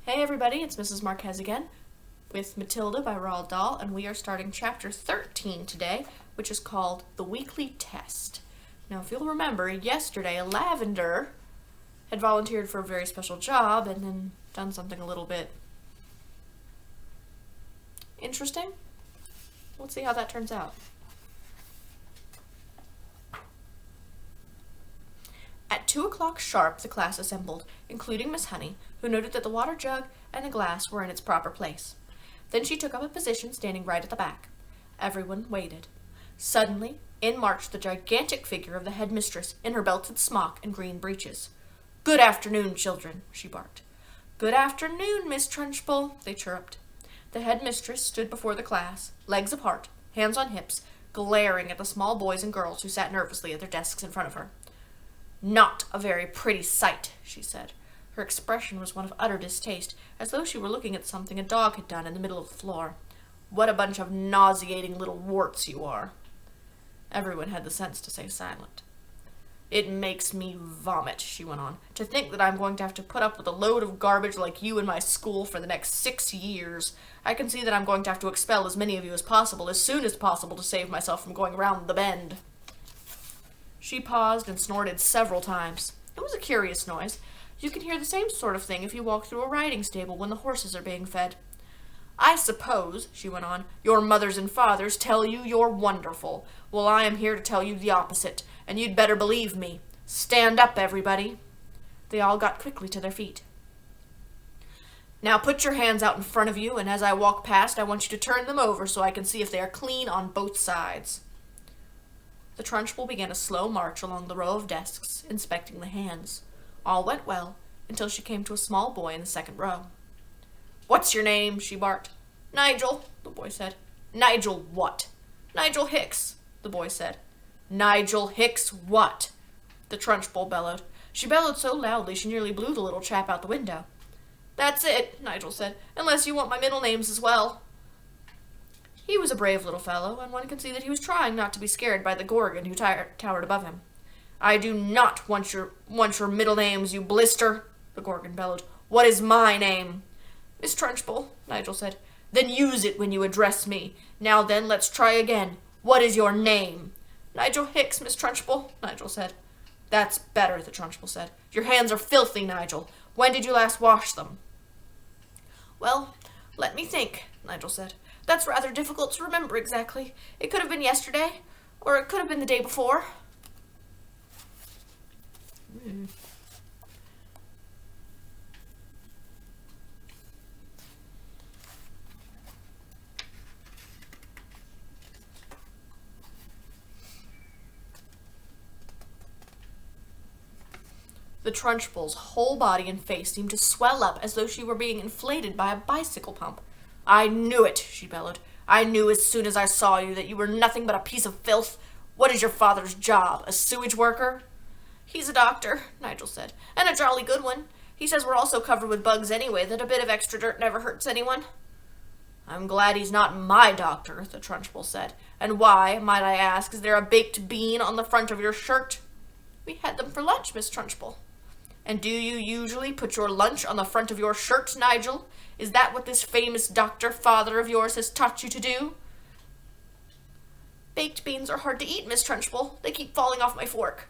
Hey everybody, it's Mrs. Marquez again with Matilda by Roald Dahl, and we are starting chapter 13 today, which is called The Weekly Test. Now, if you'll remember, yesterday Lavender had volunteered for a very special job and then done something a little bit interesting. Let's see how that turns out. At 2 o'clock sharp, the class assembled, including Miss Honey, who noted that the water jug and the glass were in its proper place. Then she took up a position standing right at the back. Everyone waited. Suddenly, in marched the gigantic figure of the headmistress in her belted smock and green breeches. "Good afternoon, children," she barked. "Good afternoon, Miss Trunchbull," they chirruped. The headmistress stood before the class, legs apart, hands on hips, glaring at the small boys and girls who sat nervously at their desks in front of her. "Not a very pretty sight," she said. Her expression was one of utter distaste, as though she were looking at something a dog had done in the middle of the floor. "What a bunch of nauseating little warts you are." Everyone had the sense to stay silent. "It makes me vomit," she went on, "to think that I'm going to have to put up with a load of garbage like you in my school for the next 6 years. I can see that I'm going to have to expel as many of you as possible, as soon as possible, to save myself from going round the bend." She paused and snorted several times. It was a curious noise. You can hear the same sort of thing if you walk through a riding stable when the horses are being fed. "I suppose," she went on, "your mothers and fathers tell you you're wonderful. Well, I am here to tell you the opposite, and you'd better believe me. Stand up, everybody." They all got quickly to their feet. "Now put your hands out in front of you, and as I walk past, I want you to turn them over so I can see if they are clean on both sides." The Trunchbull began a slow march along the row of desks, inspecting the hands. All went well, until she came to a small boy in the second row. "What's your name?" she barked. "Nigel," the boy said. "Nigel what?" "Nigel Hicks," the boy said. "Nigel Hicks what?" the Trunchbull bellowed. She bellowed so loudly she nearly blew the little chap out the window. "That's it," Nigel said, "unless you want my middle names as well." He was a brave little fellow, and one could see that he was trying not to be scared by the Gorgon who towered above him. "I do not want your middle names, you blister," the Gorgon bellowed. "What is my name?" "Miss Trunchbull," Nigel said. "Then use it when you address me. Now then, let's try again. What is your name?" "Nigel Hicks, Miss Trunchbull," Nigel said. "That's better," the Trunchbull said. "Your hands are filthy, Nigel. When did you last wash them?" "Well, let me think," Nigel said. "That's rather difficult to remember exactly. It could have been yesterday, or it could have been the day before." The Trunchbull's whole body and face seemed to swell up as though she were being inflated by a bicycle pump. "I knew it," she bellowed. "I knew as soon as I saw you that you were nothing but a piece of filth. What is your father's job? A sewage worker?" "He's a doctor," Nigel said, "and a jolly good one. He says we're all so covered with bugs anyway that a bit of extra dirt never hurts anyone." "I'm glad he's not my doctor," the Trunchbull said. "And why, might I ask, is there a baked bean on the front of your shirt?" "We had them for lunch, Miss Trunchbull." "And do you usually put your lunch on the front of your shirt, Nigel? Is that what this famous doctor father of yours has taught you to do?" "Baked beans are hard to eat, Miss Trunchbull. They keep falling off my fork."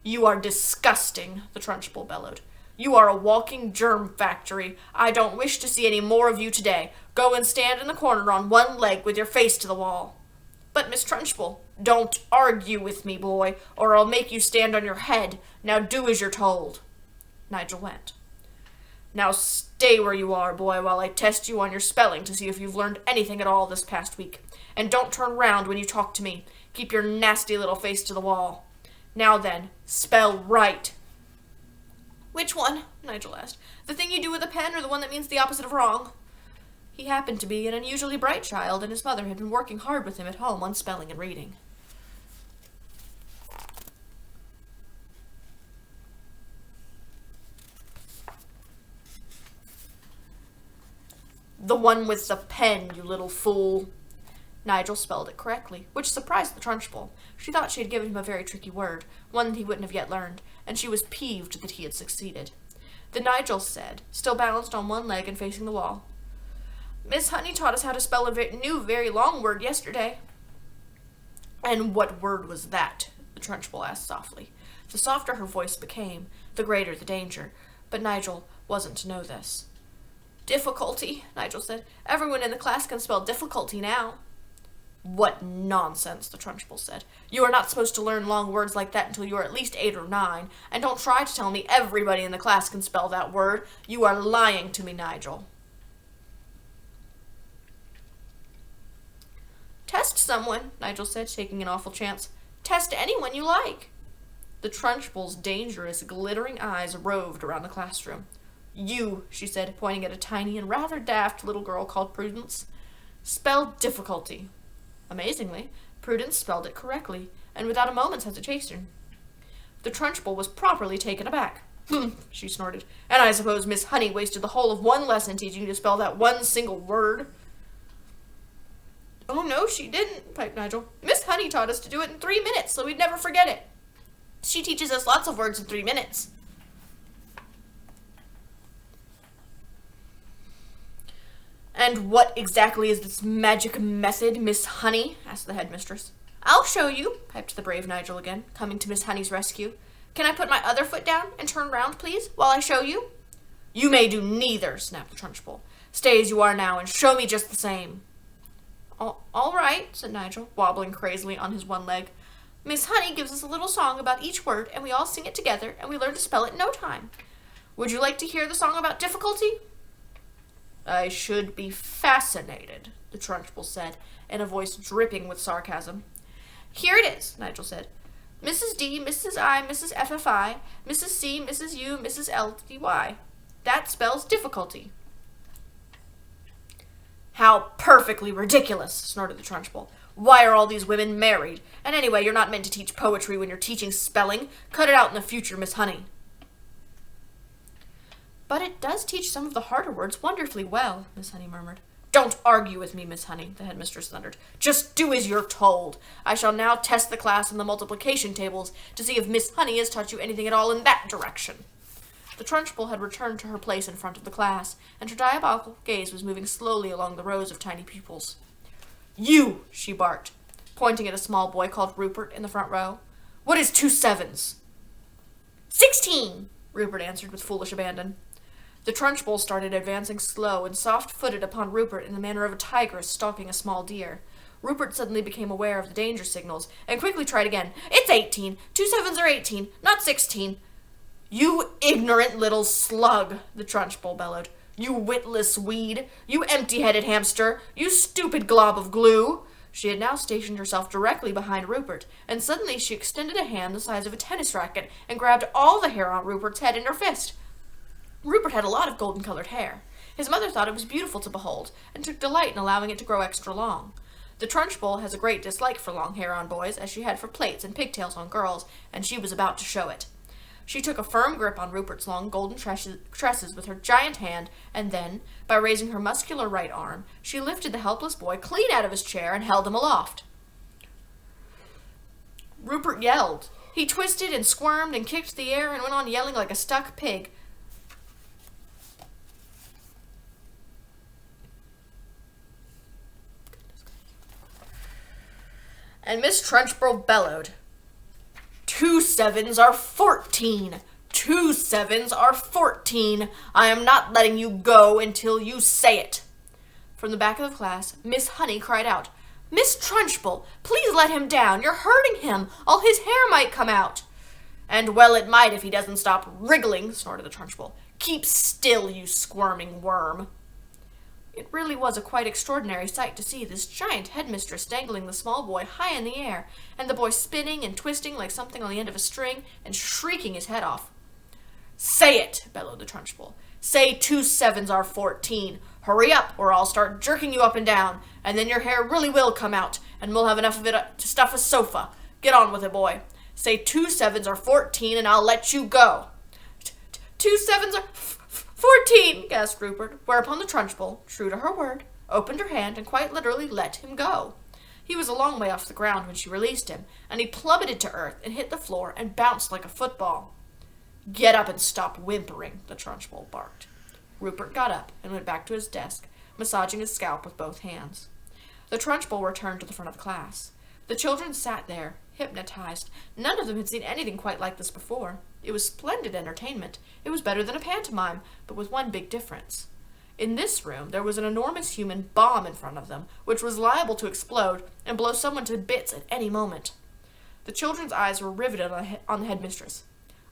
"You are disgusting," the Trunchbull bellowed. "You are a walking germ factory. I don't wish to see any more of you today. Go and stand in the corner on one leg with your face to the wall." "But, Miss Trunchbull—" "Don't argue with me, boy, or I'll make you stand on your head. Now do as you're told." Nigel went. "Now stay where you are, boy, while I test you on your spelling to see if you've learned anything at all this past week. And don't turn round when you talk to me. Keep your nasty little face to the wall. Now then, spell right." "Which one?" Nigel asked. "The thing you do with a pen, or the one that means the opposite of wrong?" He happened to be an unusually bright child, and his mother had been working hard with him at home on spelling and reading. "The one with the pen, you little fool." Nigel spelled it correctly, which surprised the Trunchbull. She thought she had given him a very tricky word, one that he wouldn't have yet learned, and she was peeved that he had succeeded. Then Nigel said, still balanced on one leg and facing the wall, "Miss Honey taught us how to spell a new, very long word yesterday." "And what word was that?" the Trunchbull asked softly. The softer her voice became, the greater the danger, but Nigel wasn't to know this. "Difficulty," Nigel said. "Everyone in the class can spell difficulty now." "What nonsense," the Trunchbull said. "You are not supposed to learn long words like that until you are at least 8 or 9, and don't try to tell me everybody in the class can spell that word. You are lying to me, Nigel." "Test someone," Nigel said, taking an awful chance. "Test anyone you like." The Trunchbull's dangerous, glittering eyes roved around the classroom. "You," she said, pointing at a tiny and rather daft little girl called Prudence, "spell difficulty." Amazingly, Prudence spelled it correctly, and without a moment's hesitation. The Trunchbull was properly taken aback. She snorted. "And I suppose Miss Honey wasted the whole of one lesson teaching you to spell that one single word." "Oh, no, she didn't," piped Nigel. "Miss Honey taught us to do it in 3 minutes, so we'd never forget it. She teaches us lots of words in 3 minutes. "And what exactly is this magic method, Miss Honey?" asked the headmistress. "I'll show you," piped the brave Nigel again, coming to Miss Honey's rescue. "Can I put my other foot down and turn round, please, while I show you?" "You may do neither," snapped the Trunchbull. "Stay as you are now and show me just the same." All right," said Nigel, wobbling crazily on his one leg. "Miss Honey gives us a little song about each word, and we all sing it together, and we learn to spell it in no time. Would you like to hear the song about difficulty?" "I should be fascinated," the Trunchbull said, in a voice dripping with sarcasm. "Here it is," Nigel said. "Mrs. D, Mrs. I, Mrs. FFI, Mrs. C, Mrs. U, Mrs. LDY. That spells difficulty." "How perfectly ridiculous," snorted the Trunchbull. "Why are all these women married? And anyway, you're not meant to teach poetry when you're teaching spelling. Cut it out in the future, Miss Honey." "But it does teach some of the harder words wonderfully well," Miss Honey murmured. "Don't argue with me, Miss Honey," the headmistress thundered. "Just do as you're told. I shall now test the class on the multiplication tables to see if Miss Honey has taught you anything at all in that direction." The Trunchbull had returned to her place in front of the class, and her diabolical gaze was moving slowly along the rows of tiny pupils. "You," she barked, pointing at a small boy called Rupert in the front row. "What is 2 sevens?" 16, Rupert answered with foolish abandon. The Trunchbull started advancing slow and soft-footed upon Rupert in the manner of a tigress stalking a small deer. Rupert suddenly became aware of the danger signals, and quickly tried again. "It's 18. 2 sevens are 18, not 16. "You ignorant little slug," the Trunchbull bellowed. "You witless weed! You empty-headed hamster! You stupid glob of glue!" She had now stationed herself directly behind Rupert, and suddenly she extended a hand the size of a tennis racket and grabbed all the hair on Rupert's head in her fist. Rupert had a lot of golden-colored hair. His mother thought it was beautiful to behold, and took delight in allowing it to grow extra long. The Trunchbull has a great dislike for long hair on boys, as she had for plaits and pigtails on girls, and she was about to show it. She took a firm grip on Rupert's long golden tresses with her giant hand, and then, by raising her muscular right arm, she lifted the helpless boy clean out of his chair and held him aloft. Rupert yelled. He twisted and squirmed and kicked the air and went on yelling like a stuck pig. And Miss Trunchbull bellowed, 2 sevens are 14. 2 sevens are 14. I am not letting you go until you say it. From the back of the class, Miss Honey cried out, "Miss Trunchbull, please let him down. You're hurting him. All his hair might come out." "And well it might if he doesn't stop wriggling," snorted the Trunchbull. "Keep still, you squirming worm." It really was a quite extraordinary sight to see this giant headmistress dangling the small boy high in the air, and the boy spinning and twisting like something on the end of a string, and shrieking his head off. "Say it," bellowed the Trunchbull. "Say 2 sevens are 14. Hurry up, or I'll start jerking you up and down, and then your hair really will come out, and we'll have enough of it to stuff a sofa. Get on with it, boy. Say 2 sevens are 14, and I'll let you go." 2 sevens are 14, gasped Rupert, whereupon the Trunchbull, true to her word, opened her hand and quite literally let him go. He was a long way off the ground when she released him, and he plummeted to earth and hit the floor and bounced like a football. Get up and stop whimpering, the Trunchbull barked. Rupert got up and went back to his desk, massaging his scalp with both hands. The Trunchbull returned to the front of the class. The children sat there, hypnotized. None of them had seen anything quite like this before. It was splendid entertainment. It was better than a pantomime, but with one big difference. In this room, there was an enormous human bomb in front of them, which was liable to explode and blow someone to bits at any moment. The children's eyes were riveted on the headmistress.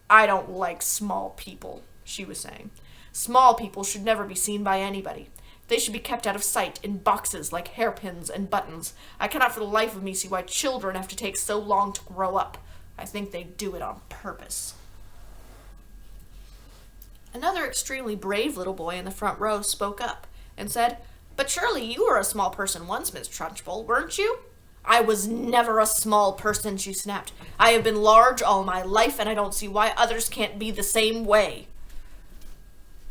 I don't like small people, she was saying. Small people should never be seen by anybody. They should be kept out of sight in boxes like hairpins and buttons. I cannot for the life of me see why children have to take so long to grow up. I think they do it on purpose. Another extremely brave little boy in the front row spoke up and said, But surely you were a small person once, Miss Trunchbull, weren't you? I was never a small person, she snapped. I have been large all my life, and I don't see why others can't be the same way.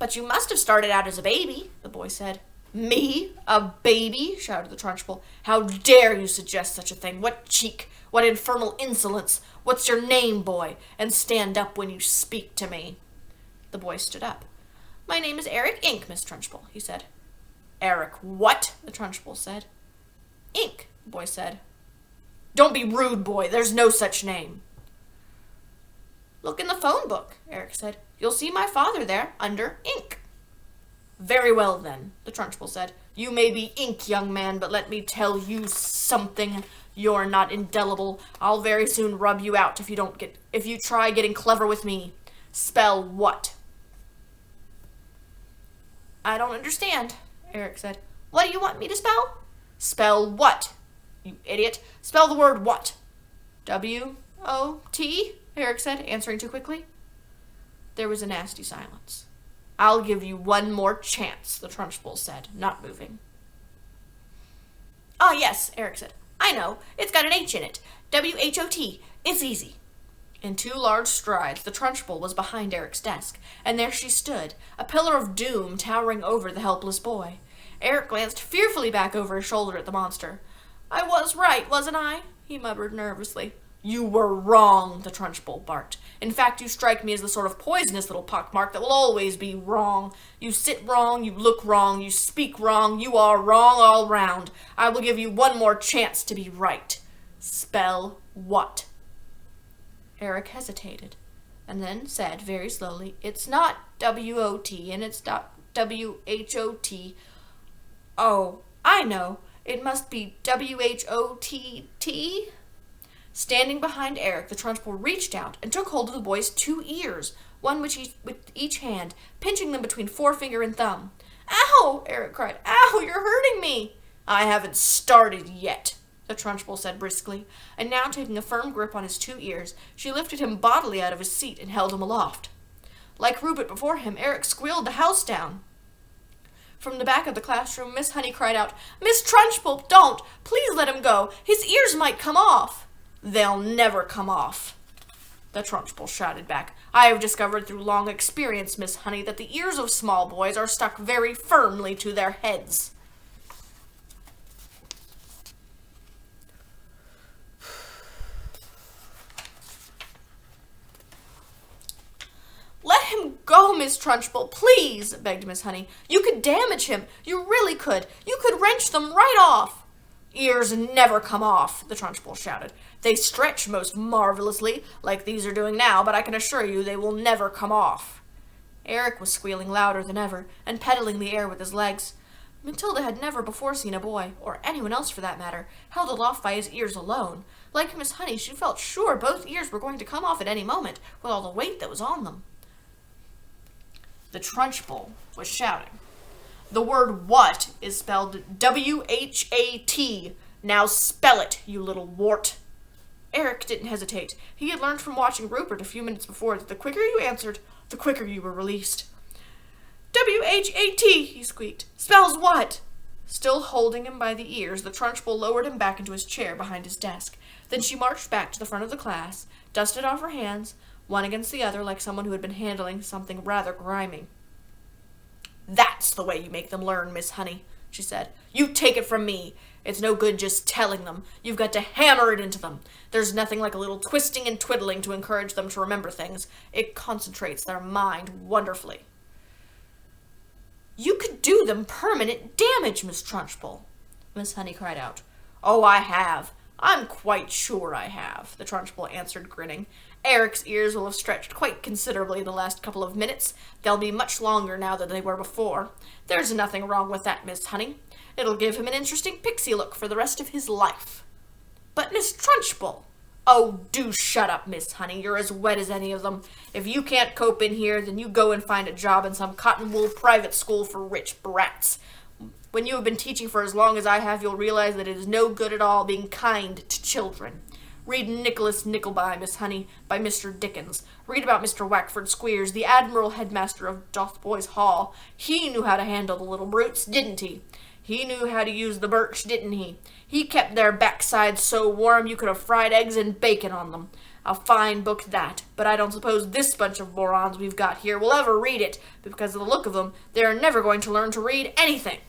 But you must have started out as a baby, the boy said. Me? A baby? Shouted the Trunchbull. How dare you suggest such a thing? What cheek? What infernal insolence? What's your name, boy? And stand up when you speak to me. The boy stood up. My name is Eric Ink, Miss Trunchbull, he said. Eric what? The Trunchbull said. Ink, the boy said. Don't be rude, boy. There's no such name. Look in the phone book, Eric said. You'll see my father there, under Ink. Very well, then, the Trunchbull said. You may be Ink, young man, but let me tell you something. You're not indelible. I'll very soon rub you out if you try getting clever with me. Spell what? I don't understand, Eric said. What do you want me to spell? Spell what? You idiot. Spell the word what? W-O-T, Eric said, answering too quickly. There was a nasty silence. I'll give you one more chance, the Trunchbull said, not moving. Ah, yes, Eric said. I know. It's got an H in it. W-H-O-T. It's easy. In 2 large strides, the Trunchbull was behind Eric's desk, and there she stood, a pillar of doom towering over the helpless boy. Eric glanced fearfully back over his shoulder at the monster. I was right, wasn't I? He murmured nervously. You were wrong, the Trunchbull barked. In fact, you strike me as the sort of poisonous little pockmark that will always be wrong. You sit wrong, you look wrong, you speak wrong, you are wrong all round. I will give you one more chance to be right. Spell what? Eric hesitated, and then said very slowly, It's not W-O-T, and it's not W-H-O-T. Oh, I know. It must be W-H-O-T-T. Standing behind Eric, the Trunchbull reached out and took hold of the boy's 2 ears, one with each hand, pinching them between forefinger and thumb. Ow! Eric cried. Ow, you're hurting me. I haven't started yet, the Trunchbull said briskly, and now taking a firm grip on his 2 ears, she lifted him bodily out of his seat and held him aloft. Like Rupert before him, Eric squealed the house down. From the back of the classroom, Miss Honey cried out, Miss Trunchbull, don't! Please let him go! His ears might come off! They'll never come off, the Trunchbull shouted back. I have discovered through long experience, Miss Honey, that the ears of small boys are stuck very firmly to their heads. Let him go, Miss Trunchbull, please, begged Miss Honey. You could damage him. You really could. You could wrench them right off. Ears never come off, the Trunchbull shouted. They stretch most marvelously, like these are doing now, but I can assure you they will never come off. Eric was squealing louder than ever, and pedaling the air with his legs. Matilda had never before seen a boy, or anyone else for that matter, held aloft by his ears alone. Like Miss Honey, she felt sure both ears were going to come off at any moment, with all the weight that was on them. The Trunchbull was shouting. The word what is spelled W-H-A-T. Now spell it, you little wart. Eric didn't hesitate. He had learned from watching Rupert a few minutes before that the quicker you answered, the quicker you were released. W-H-A-T, he squeaked. Spells what? Still holding him by the ears, the Trunchbull lowered him back into his chair behind his desk. Then she marched back to the front of the class, dusted off her hands, one against the other like someone who had been handling something rather grimy. That's the way you make them learn, Miss Honey, she said. "You take it from me. It's no good just telling them. You've got to hammer it into them. There's nothing like a little twisting and twiddling to encourage them to remember things. It concentrates their mind wonderfully." "You could do them permanent damage, Miss Trunchbull," Miss Honey cried out. "Oh, I have. I'm quite sure I have," the Trunchbull answered, grinning. "Eric's ears will have stretched quite considerably in the last couple of minutes. They'll be much longer now than they were before. There's nothing wrong with that, Miss Honey. It'll give him an interesting pixie look for the rest of his life." "But Miss Trunchbull—" "Oh, do shut up, Miss Honey. You're as wet as any of them. If you can't cope in here, then you go and find a job in some cotton wool private school for rich brats. When you have been teaching for as long as I have, you'll realize that it is no good at all being kind to children. Read Nicholas Nickleby, Miss Honey, by Mr. Dickens. Read about Mr. Wackford Squeers, the Admiral Headmaster of Dotheboys Hall. He knew how to handle the little brutes, didn't he? He knew how to use the birch, didn't he? He kept their backsides so warm you could have fried eggs and bacon on them. A fine book that, but I don't suppose this bunch of morons we've got here will ever read it, because of the look of them, they are never going to learn to read anything."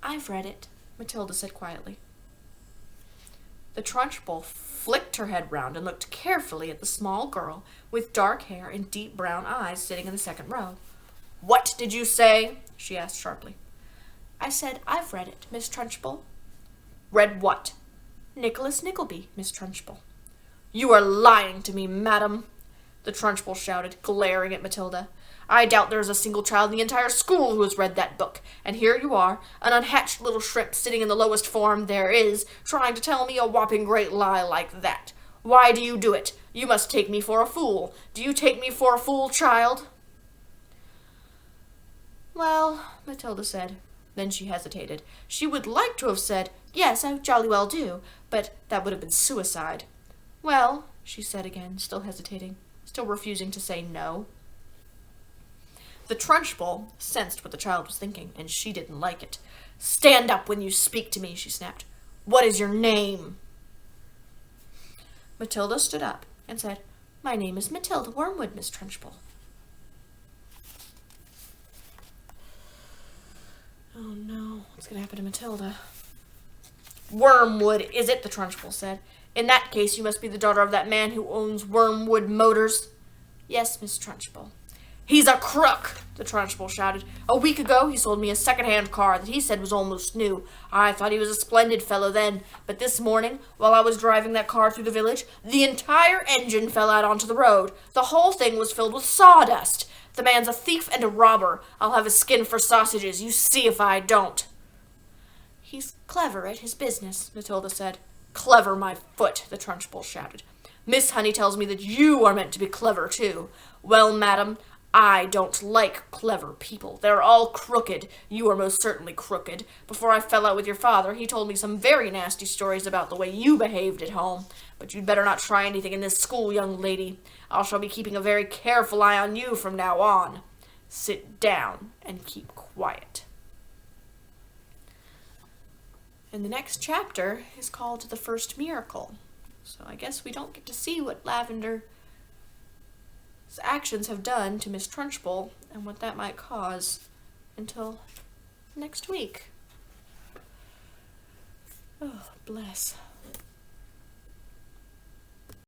"I've read it," Matilda said quietly. The Trunchbull flicked her head round and looked carefully at the small girl with dark hair and deep brown eyes sitting in the second row. "What did you say?" she asked sharply. "I said I've read it, Miss Trunchbull." "Read what?" "Nicholas Nickleby, Miss Trunchbull." "You are lying to me, madam," the Trunchbull shouted, glaring at Matilda. "I doubt there is a single child in the entire school who has read that book, and here you are, an unhatched little shrimp sitting in the lowest form there is, trying to tell me a whopping great lie like that. Why do you do it? You must take me for a fool. Do you take me for a fool, child?" "Well," Matilda said. Then she hesitated. She would like to have said, "Yes, I jolly well do," but that would have been suicide. "Well," she said again, still hesitating, still refusing to say no. The Trunchbull sensed what the child was thinking, and she didn't like it. "Stand up when you speak to me," she snapped. "What is your name?" Matilda stood up and said, "My name is Matilda Wormwood, Miss Trunchbull." "Oh no, what's going to happen to Matilda?" "Wormwood, is it?" the Trunchbull said. "In that case, you must be the daughter of that man who owns Wormwood Motors." "Yes, Miss Trunchbull." "He's a crook!" the Trunchbull shouted. "A week ago he sold me a second-hand car that he said was almost new. I thought he was a splendid fellow then, but this morning, while I was driving that car through the village, the entire engine fell out onto the road. The whole thing was filled with sawdust. The man's a thief and a robber. I'll have his skin for sausages. You see if I don't." "He's clever at his business," Matilda said. "Clever, my foot!" the Trunchbull shouted. "Miss Honey tells me that you are meant to be clever, too. Well, madam, I don't like clever people. They're all crooked. You are most certainly crooked. Before I fell out with your father, he told me some very nasty stories about the way you behaved at home. But you'd better not try anything in this school, young lady. I shall be keeping a very careful eye on you from now on. Sit down and keep quiet." And the next chapter is called The First Miracle. So I guess we don't get to see what Lavender's actions have done to Miss Trunchbull and what that might cause until next week. Oh, bless.